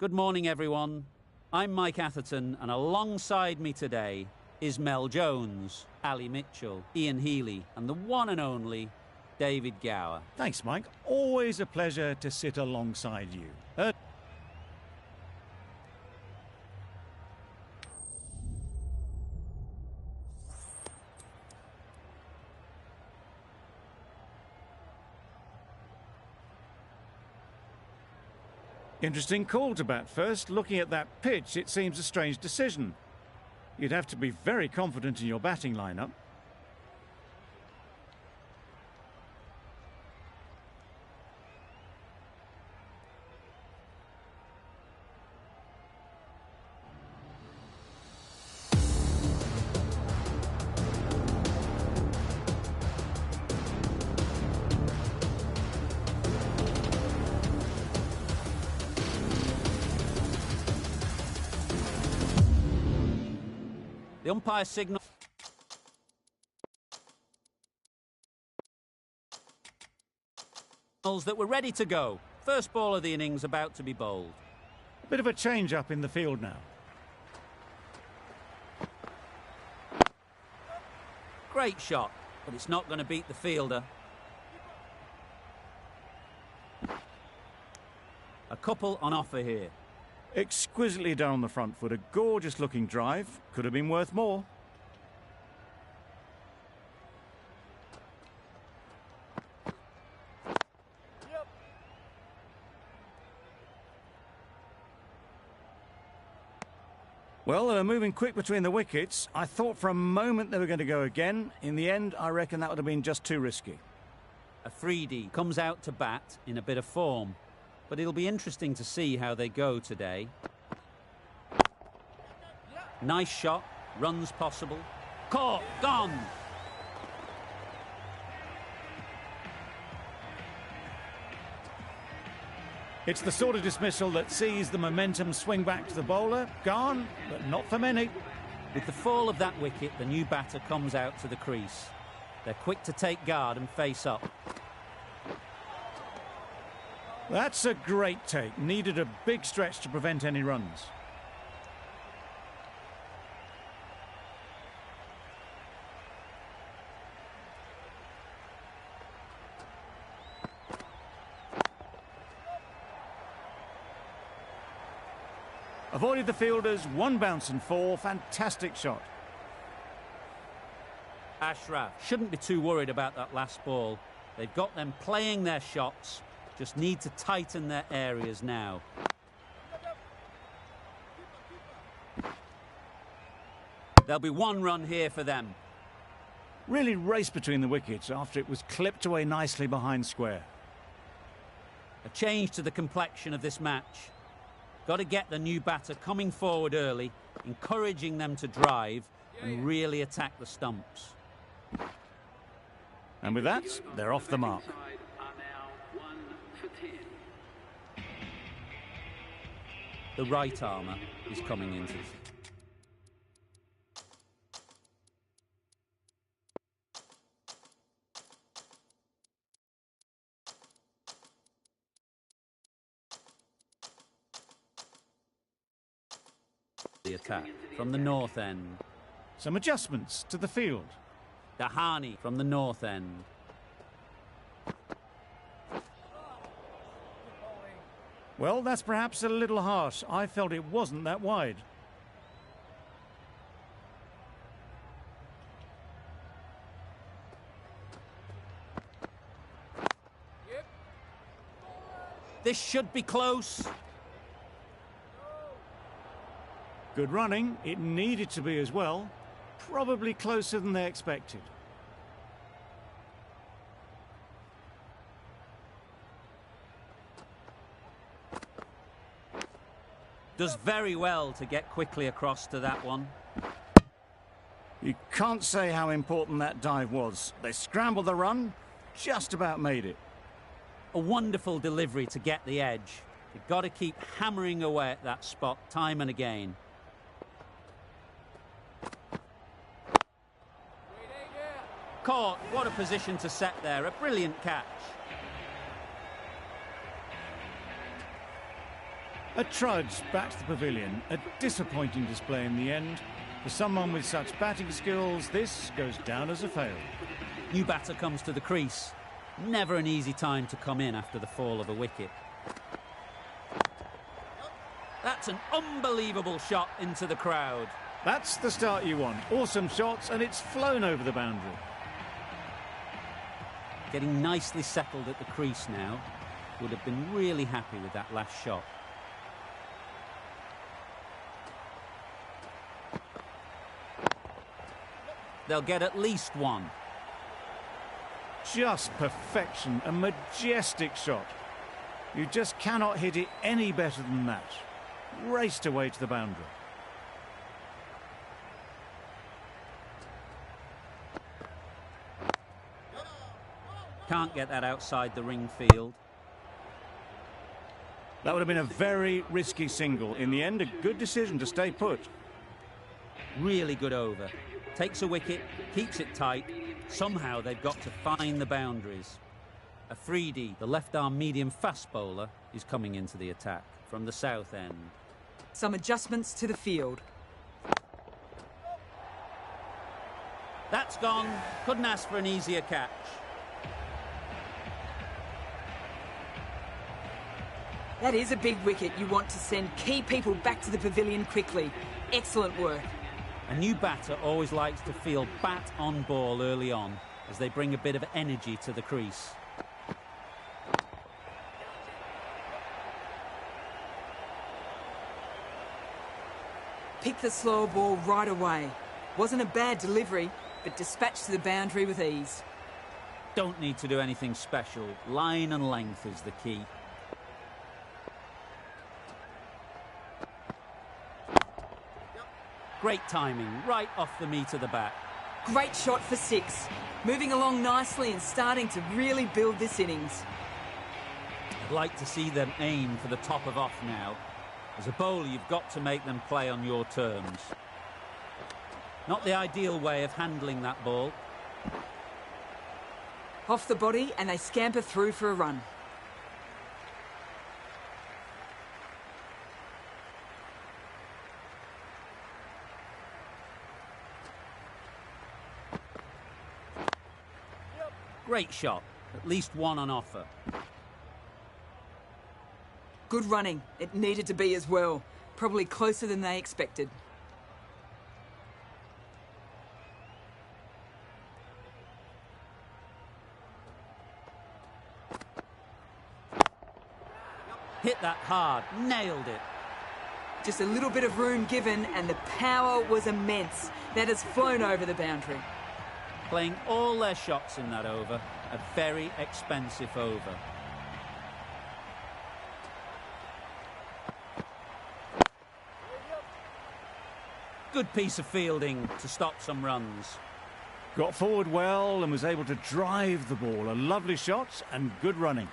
Good morning, everyone. I'm Mike Atherton, and alongside me today is Mel Jones, Ali Mitchell, Ian Healy, and the one and only David Gower. Thanks, Mike. Always a pleasure to sit alongside you. Interesting call to bat first. Looking at that pitch, it seems a strange decision. You'd have to be very confident in your batting lineup. The umpire signals that we're ready to go. First ball of the innings about to be bowled. Bit of a change up in the field now. Great shot, but it's not going to beat the fielder. A couple on offer here. Exquisitely down the front foot, a gorgeous looking drive. Could have been worth more. Well, they were moving quick between the wickets. I thought for a moment they were going to go again. In the end, I reckon that would have been just too risky. Afridi comes out to bat in a bit of form, but it'll be interesting to see how they go today. Nice shot, runs possible. Caught, gone! It's the sort of dismissal that sees the momentum swing back to the bowler. Gone, but not for many. With the fall of that wicket, the new batter comes out to the crease. They're quick to take guard and face up. That's a great take. Needed a big stretch to prevent any runs. Avoided the fielders, one bounce and four. Fantastic shot. Ashraf shouldn't be too worried about that last ball. They've got them playing their shots. Just need to tighten their areas now. There'll be one run here for them. Really raced between the wickets after it was clipped away nicely behind square. A change to the complexion of this match. Got to get the new batter coming forward early, encouraging them to drive and really attack the stumps. And with that, they're off the mark. The right armour is coming into the attack from the north end. Some adjustments to the field. Dahani from the north end. Well, that's perhaps a little harsh. I felt it wasn't that wide. This should be close. Good running. It needed to be as well. Probably closer than they expected. Does very well to get quickly across to that one. You can't say how important that dive was. They scrambled the run, just about made it. A wonderful delivery to get the edge. You've got to keep hammering away at that spot time and again. Caught. What a position to set there. A brilliant catch. A trudge back to the pavilion, a disappointing display in the end. For someone with such batting skills, this goes down as a fail. New batter comes to the crease. Never an easy time to come in after the fall of a wicket. That's an unbelievable shot into the crowd. That's the start you want. Awesome shots, and it's flown over the boundary. Getting nicely settled at the crease now. Would have been really happy with that last shot. They'll get at least one. Just perfection, a majestic shot. You just cannot hit it any better than that. Raced away to the boundary. Can't get that outside the ring field. That would have been a very risky single. In the end, a good decision to stay put. Really good over. Takes a wicket, keeps it tight. Somehow they've got to find the boundaries. Afridi, the left-arm medium fast bowler, is coming into the attack from the south end. Some adjustments to the field. That's gone. Couldn't ask for an easier catch. That is a big wicket. You want to send key people back to the pavilion quickly. Excellent work. A new batter always likes to feel bat on ball early on as they bring a bit of energy to the crease. Pick the slower ball right away. Wasn't a bad delivery, but dispatched to the boundary with ease. Don't need to do anything special. Line and length is the key. Great timing, right off the meat of the bat. Great shot for 6. Moving along nicely and starting to really build this innings. I'd like to see them aim for the top of off now. As a bowler, you've got to make them play on your terms. Not the ideal way of handling that ball. Off the body and they scamper through for a run. Great shot. At least one on offer. Good running. It needed to be as well. Probably closer than they expected. Hit that hard. Nailed it. Just a little bit of room given and the power was immense. That has flown over the boundary. Playing all their shots in that over. A very expensive over. Good piece of fielding to stop some runs. Got forward well and was able to drive the ball. A lovely shot and good running.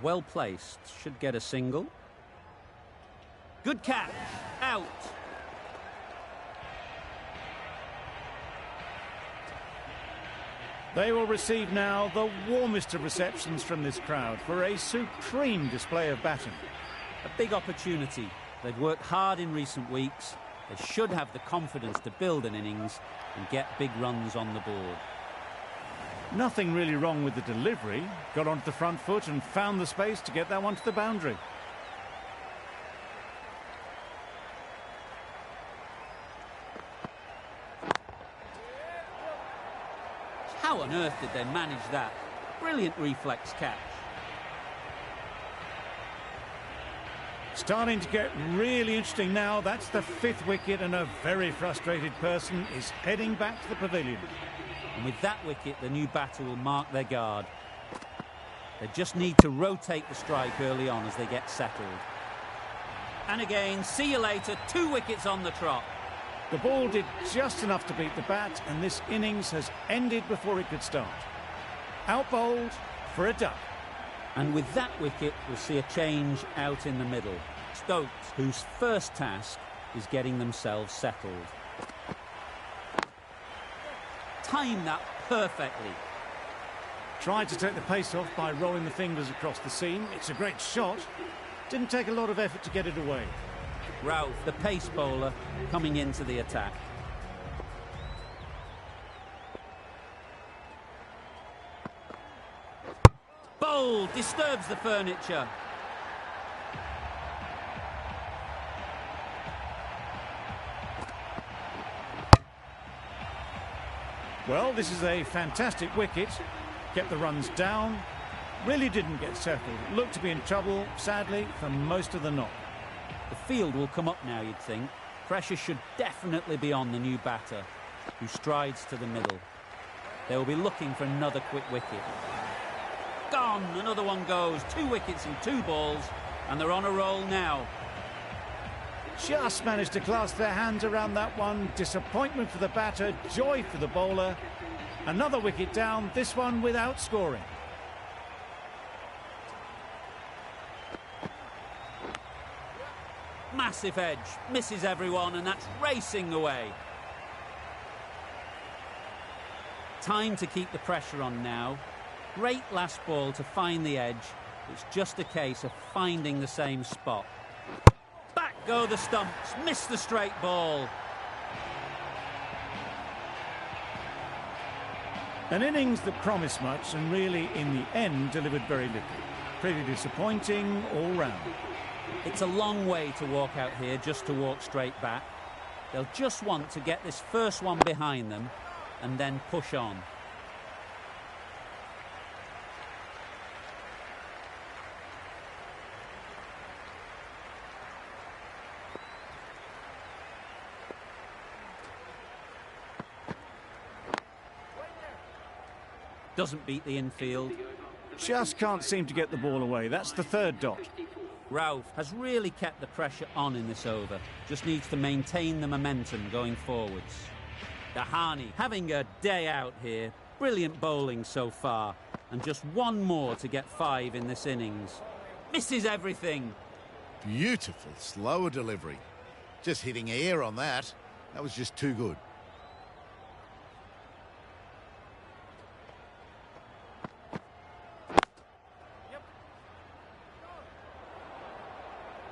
Well placed. Should get a single. Good catch. Out. They will receive now the warmest of receptions from this crowd for a supreme display of batting. A big opportunity. They've worked hard in recent weeks. They should have the confidence to build an innings and get big runs on the board. Nothing really wrong with the delivery. Got onto the front foot and found the space to get that one to the boundary. How on earth did they manage that? Brilliant reflex catch. Starting to get really interesting now. That's the 5th wicket and a very frustrated person is heading back to the pavilion. And with that wicket, the new batter will mark their guard. They just need to rotate the strike early on as they get settled. And again, see you later, 2 wickets on the trot. The ball did just enough to beat the bat, and this innings has ended before it could start. Out-bowled for a duck. And with that wicket, we'll see a change out in the middle. Stokes, whose first task is getting themselves settled. timed that perfectly. Tried to take the pace off by rolling the fingers across the seam. It's a great shot. Didn't take a lot of effort to get it away. Ralph, the pace bowler, coming into the attack. Bowl disturbs the furniture. Well, this is a fantastic wicket. Kept the runs down. Really didn't get settled. Looked to be in trouble, sadly, for most of the knock. The field will come up now, you'd think. Pressure should definitely be on the new batter, who strides to the middle. They will be looking for another quick wicket. Gone! Another one goes. 2 wickets and 2 balls, and they're on a roll now. Just managed to clasp their hands around that one. Disappointment for the batter, joy for the bowler. Another wicket down, this one without scoring. Massive edge, misses everyone, and that's racing away. Time to keep the pressure on now. Great last ball to find the edge. It's just a case of finding the same spot. Back go the stumps, miss the straight ball. An innings that promised much and really, in the end, delivered very little. Pretty disappointing all round. It's a long way to walk out here just to walk straight back. They'll just want to get this first one behind them and then push on. Doesn't beat the infield. Just can't seem to get the ball away. That's the 3rd dot. Ralph has really kept the pressure on in this over. Just needs to maintain the momentum going forwards. Dahani having a day out here. Brilliant bowling so far. And just one more to get 5 in this innings. Misses everything. Beautiful, slower delivery. Just hitting air on that. That was just too good.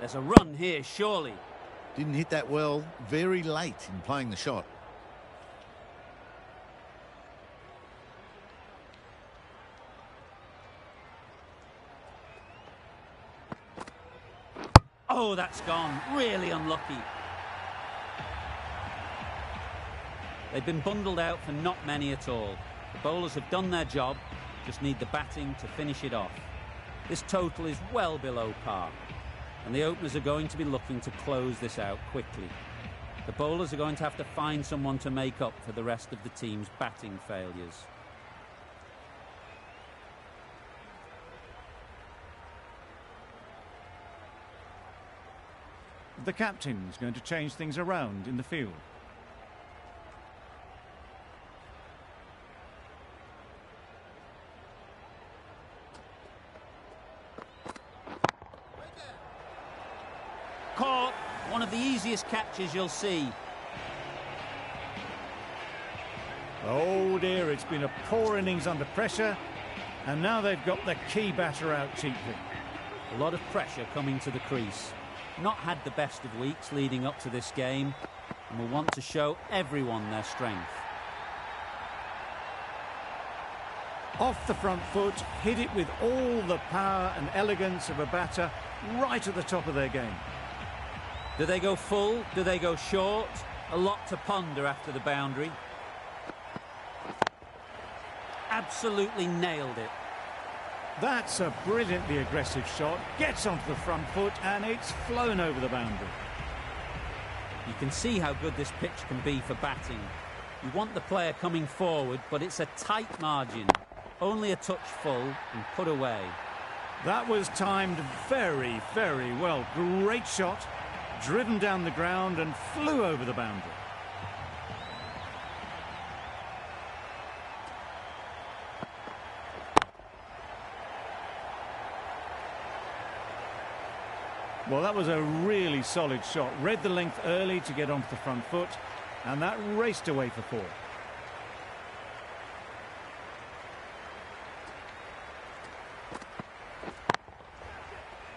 There's a run here, surely. Didn't hit that well, very late in playing the shot. Oh, that's gone. Really unlucky. They've been bundled out for not many at all. The bowlers have done their job, just need the batting to finish it off. This total is well below par, and the openers are going to be looking to close this out quickly. The bowlers are going to have to find someone to make up for the rest of the team's batting failures. The captain's going to change things around in the field. Caught. One of the easiest catches you'll see. Oh dear, it's been a poor innings under pressure, and now they've got the key batter out cheaply. A lot of pressure coming to the crease. Not had the best of weeks leading up to this game, and will want to show everyone their strength. Off the front foot, hit it with all the power and elegance of a batter right at the top of their game. Do they go full? Do they go short? A lot to ponder after the boundary. Absolutely nailed it. That's a brilliantly aggressive shot. Gets onto the front foot and it's flown over the boundary. You can see how good this pitch can be for batting. You want the player coming forward, but it's a tight margin. Only a touch full and put away. That was timed very, very well. Great shot. Driven down the ground and flew over the boundary. Well, that was a really solid shot. Read the length early to get onto the front foot, and that raced away for 4.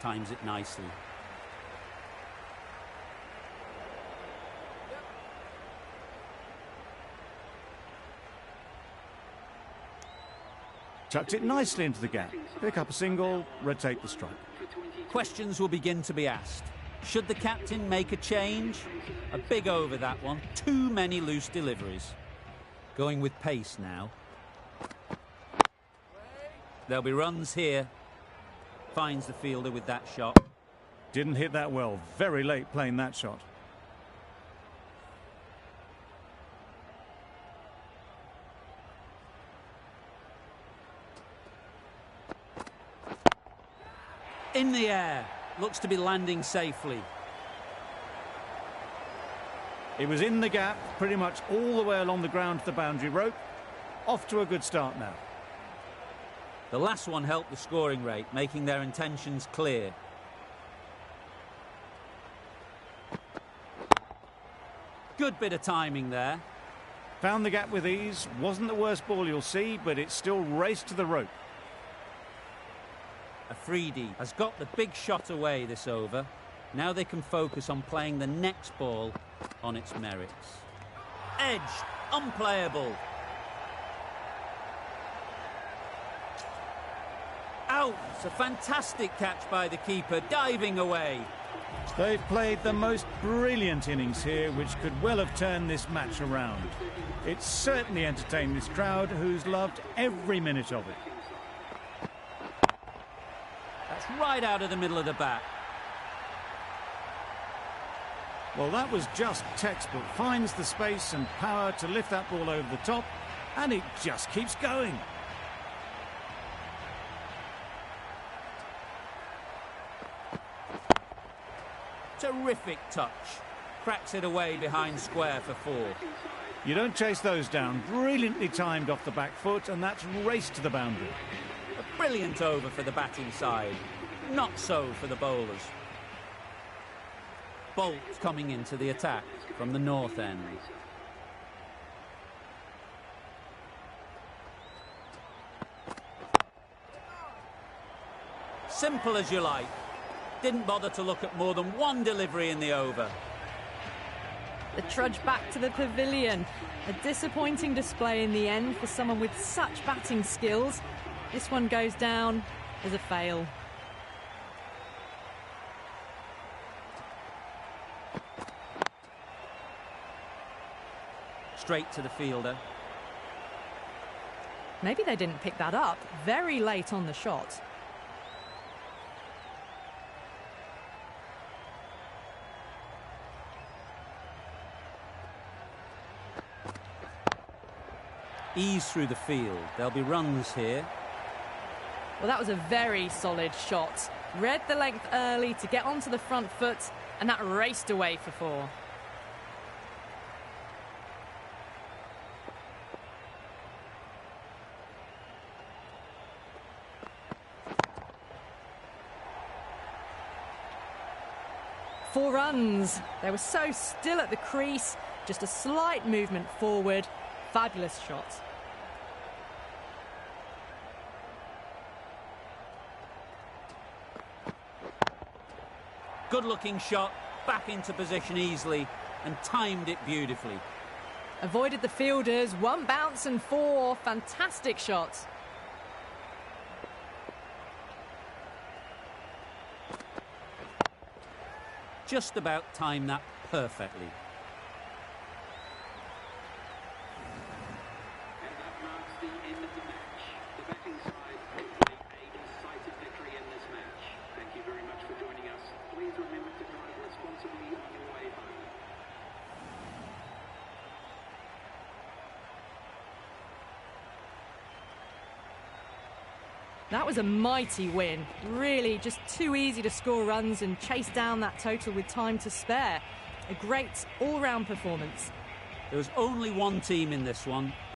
times it nicely. Chucked it nicely into the gap. Pick up a single, rotate the strike. Questions will begin to be asked. Should the captain make a change? A big over, that one. Too many loose deliveries. Going with pace now. There'll be runs here. Finds the fielder with that shot. Didn't hit that well. Very late playing that shot. In the air. Looks to be landing safely. It was in the gap, pretty much all the way along the ground to the boundary rope. Off to a good start now. The last one helped the scoring rate, making their intentions clear. Good bit of timing there. Found the gap with ease. Wasn't the worst ball you'll see, but it still raced to the rope. Afridi has got the big shot away this over. Now they can focus on playing the next ball on its merits. Edge, unplayable. Out, it's a fantastic catch by the keeper, diving away. They've played the most brilliant innings here, which could well have turned this match around. It's certainly entertained this crowd, who's loved every minute of it. That's right out of the middle of the bat. Well, that was just textbook. Finds the space and power to lift that ball over the top, and it just keeps going. Terrific touch. Cracks it away behind square for 4. You don't chase those down. Brilliantly timed off the back foot, and that's raced to the boundary. A brilliant over for the batting side. Not so for the bowlers. Bolt coming into the attack from the north end. Simple as you like. Didn't bother to look at more than one delivery in the over. The trudge back to the pavilion. A disappointing display in the end for someone with such batting skills. This one goes down as a fail. Straight to the fielder. Maybe they didn't pick that up. Very late on the shot. Ease through the field. There'll be runs here. Well, that was a very solid shot. Read the length early to get onto the front foot, and that raced away for 4. Four runs. They were so still at the crease, just a slight movement forward. Fabulous shot. Good looking shot, back into position easily and timed it beautifully. Avoided the fielders, 1 bounce and 4. Fantastic shot. Just about timed that perfectly. And that marks the end of the match. The batting side hopefully a decisive victory in this match. Thank you very much for joining us. Please remember to drive responsibly on your way home. That was a mighty win. Really just too easy to score runs and chase down that total with time to spare. A great all-round performance. There was only one team in this one,